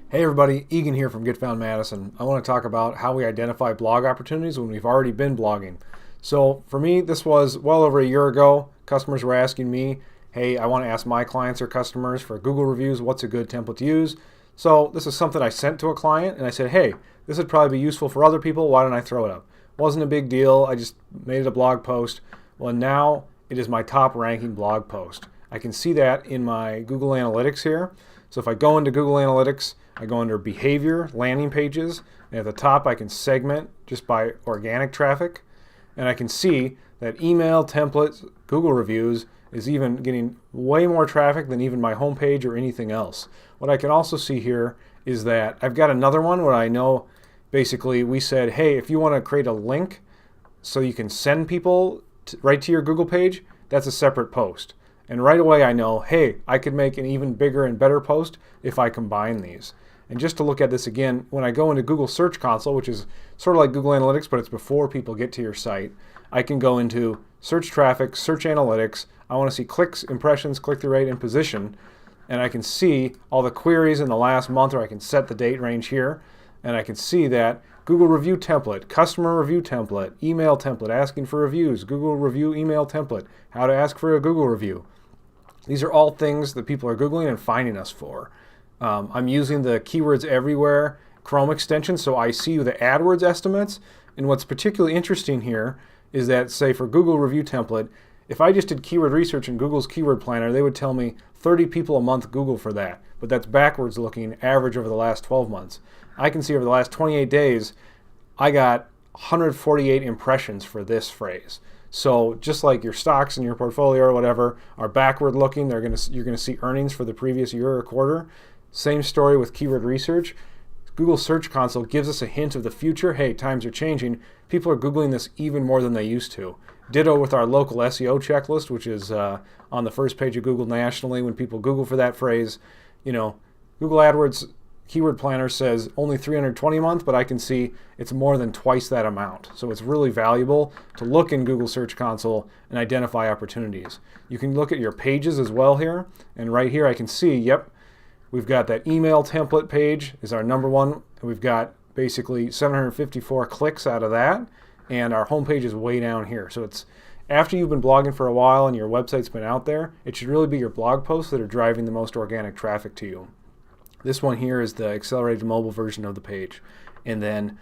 Hey everybody, Egan here from Get Found Madison. I want to talk about how we identify blog opportunities when we've already been blogging. So for me, this was well over a year ago. Customers were asking me, hey, I want to ask my clients or customers for Google reviews, what's a good template to use? So this is something I sent to a client and I said, hey, this would probably be useful for other people. Why don't I throw it up? Wasn't a big deal. I just made it a blog post. Well, now it is my top ranking blog post. I can see that in my Google Analytics here. So if I go into Google Analytics, I go under behavior, landing pages, and at the top I can segment just by organic traffic, and I can see that email, templates, Google reviews is even getting way more traffic than even my homepage or anything else. What I can also see here is that I've got another one where I know basically we said, hey, if you want to create a link so you can send people right to your Google page, that's a separate post. And right away I know, hey, I could make an even bigger and better post if I combine these. And just to look at this again, when I go into Google Search Console, which is sort of like Google Analytics, but it's before people get to your site, I can go into Search Traffic, Search Analytics. I want to see clicks, impressions, click-through rate, and position. And I can see all the queries in the last month, or I can set the date range here. And I can see that Google Review Template, Customer Review Template, Email Template, asking for reviews, Google Review Email Template, how to ask for a Google review. These are all things that people are Googling and finding us for. I'm using the Keywords Everywhere Chrome extension, so I see the AdWords estimates. And what's particularly interesting here is that, say, for Google Review Template, if I just did keyword research in Google's Keyword Planner, they would tell me 30 people a month Google for that. But that's backwards looking, average over the last 12 months. I can see over the last 28 days, I got 148 impressions for this phrase. So just like your stocks in your portfolio or whatever are backward looking, you're going to see earnings for the previous year or quarter. Same story with keyword research. Google Search Console gives us a hint of the future. Hey, times are changing. People are Googling this even more than they used to. Ditto with our local SEO checklist, which is on the first page of Google nationally. When people Google for that phrase, Google AdWords Keyword Planner says only 320 a month, but I can see it's more than twice that amount. So it's really valuable to look in Google Search Console and identify opportunities. You can look at your pages as well here, and right here I can see, yep, we've got that email template page is our number one. We've got basically 754 clicks out of that, and our homepage is way down here. So it's after you've been blogging for a while and your website's been out there, it should really be your blog posts that are driving the most organic traffic to you. This one here is the accelerated mobile version of the page. And then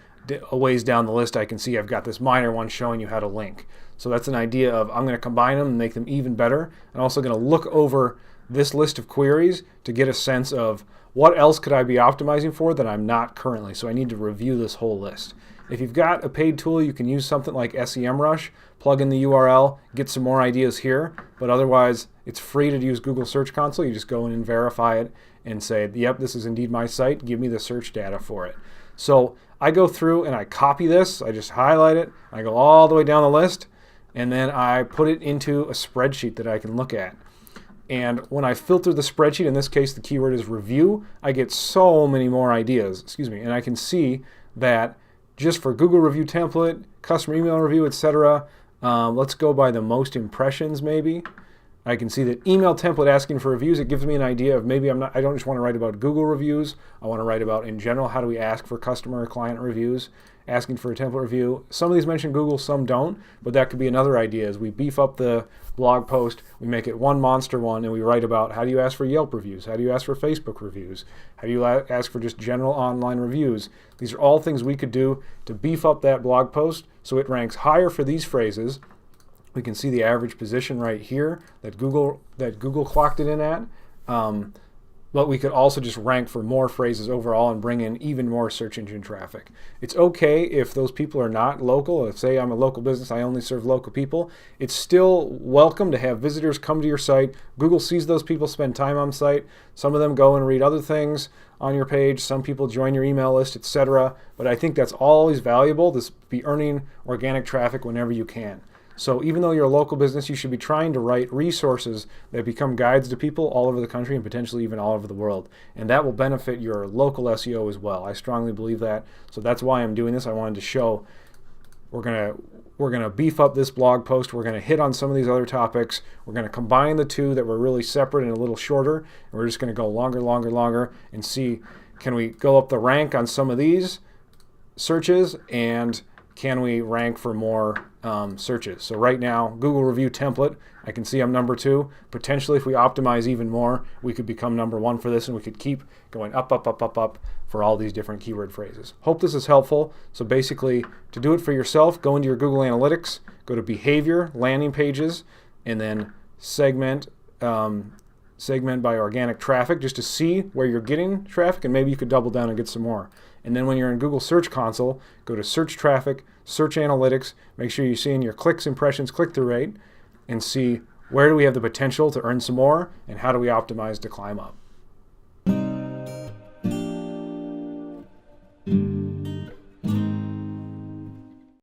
a ways down the list, I can see I've got this minor one showing you how to link. So that's an idea of I'm going to combine them and make them even better. I'm also going to look over this list of queries to get a sense of what else could I be optimizing for that I'm not currently. So I need to review this whole list. If you've got a paid tool, you can use something like SEMrush, plug in the URL, get some more ideas here, but otherwise it's free to use Google Search Console. You just go in and verify it and say, yep, this is indeed my site, give me the search data for it. So I go through and I copy this, I just highlight it, I go all the way down the list, and then I put it into a spreadsheet that I can look at. And when I filter the spreadsheet, in this case the keyword is review, I get so many more ideas, and I can see that just for Google Review Template, Customer Email Review, etc., let's go by the most impressions maybe. I can see that email template asking for reviews, it gives me an idea of maybe I don't just want to write about Google reviews, I want to write about in general how do we ask for customer or client reviews, asking for a template review. Some of these mention Google, some don't, but that could be another idea as we beef up the blog post, we make it one monster one, and we write about how do you ask for Yelp reviews, how do you ask for Facebook reviews, how do you ask for just general online reviews. These are all things we could do to beef up that blog post so it ranks higher for these phrases. We can see the average position right here that Google clocked it in at. But we could also just rank for more phrases overall and bring in even more search engine traffic. It's okay if those people are not local. If, say, I'm a local business, I only serve local people. It's still welcome to have visitors come to your site. Google sees those people spend time on site. Some of them go and read other things on your page. Some people join your email list, etc. But I think that's always valuable to be earning organic traffic whenever you can. So even though you're a local business, you should be trying to write resources that become guides to people all over the country and potentially even all over the world. And that will benefit your local SEO as well. I strongly believe that. So that's why I'm doing this. I wanted to show we're going to we're going to beef up this blog post. We're going to hit on some of these other topics. We're going to combine the two that were really separate and a little shorter. And we're just going to go longer and see, can we go up the rank on some of these searches, and can we rank for more searches? So right now, Google review template, I can see I'm number 2. Potentially, if we optimize even more, we could become number 1 for this, and we could keep going up for all these different keyword phrases. Hope this is helpful. So basically, to do it for yourself, go into your Google Analytics, go to Behavior, Landing Pages, and then segment by organic traffic, just to see where you're getting traffic, and maybe you could double down and get some more. And then when you're in Google Search Console, go to Search Traffic, Search Analytics, make sure you're seeing your clicks, impressions, click-through rate, and see where do we have the potential to earn some more, and how do we optimize to climb up.